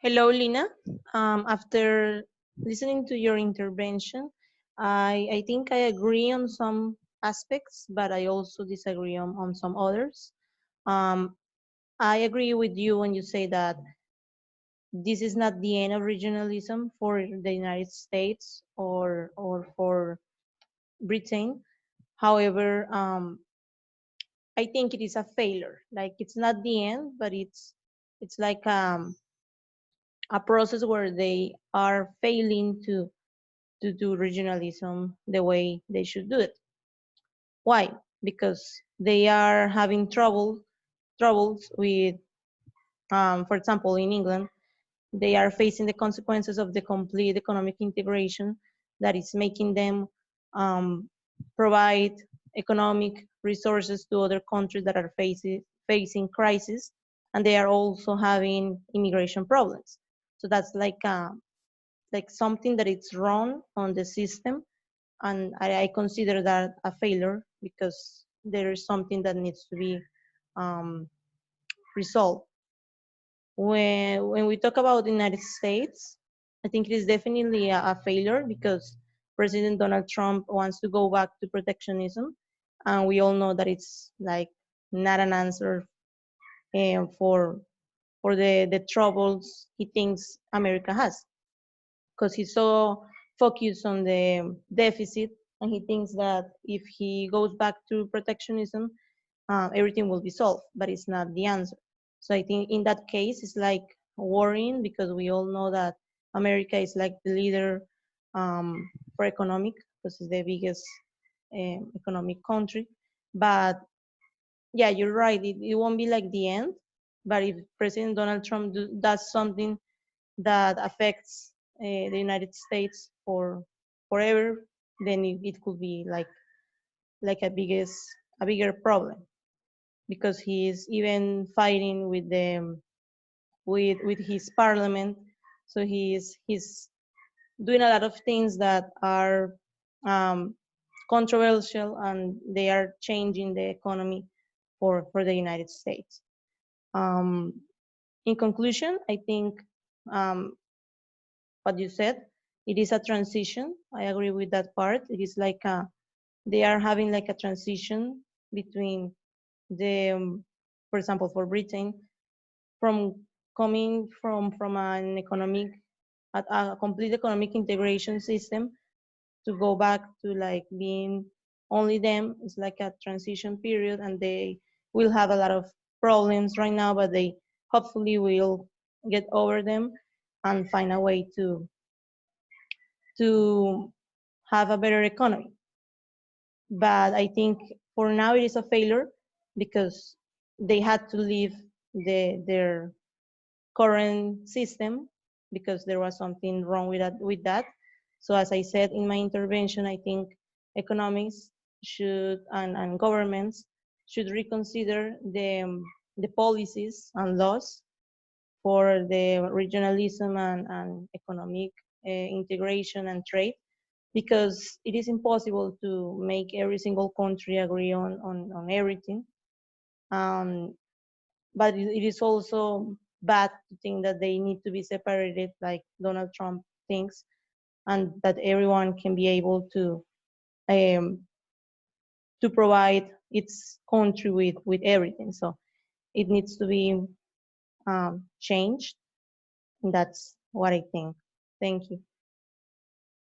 Hello, Lina. After listening to your intervention, I think I agree on some aspects, but I also disagree on some others. Um, I agree with you when you say that this is not the end of regionalism for the United States or for Britain. However, I think it is a failure. Like it's not the end, but it's like a process where they are failing to do regionalism the way they should do it. Why? Because they are having troubles with, for example, in England, they are facing the consequences of the complete economic integration that is making them um, provide economic resources to other countries that are facing crisis, and they are also having immigration problems. So that's like something that it's wrong on the system, and I consider that a failure because there is something that needs to be um, resolved. When we talk about the United States, I think it is definitely a failure because President Donald Trump wants to go back to protectionism, and we all know that it's like not an answer for the troubles he thinks America has, because he's so focused on the deficit, and he thinks that if he goes back to protectionism, everything will be solved, but it's not the answer. So I think in that case, it's like worrying because we all know that America is like the leader for economic, because it's the biggest economic country. But yeah, you're right. It won't be like the end. But if President Donald Trump does something that affects the United States for forever, then it could be like a bigger problem because he is even fighting with the with his parliament. So he's doing a lot of things that are um, controversial, and they are changing the economy for the United States. Um, in conclusion, I think um, what you said, it is a transition. I agree with that part. It is like they are having like a transition between the, for example, for Britain, from coming from an economic, a complete economic integration system to go back to like being only them. It's like a transition period, and they will have a lot of problems right now, but they hopefully will get over them and find a way to have a better economy. But I think for now it is a failure because they had to leave their current system because there was something wrong with that. So as I said in my intervention, I think economics should and governments should reconsider the policies and laws for the regionalism and economic integration and trade, because it is impossible to make every single country agree on everything. Um, but it is also bad to think that they need to be separated like Donald Trump thinks, and that everyone can be able um, to provide its country with everything. So it needs to be changed. And that's what I think. Thank you.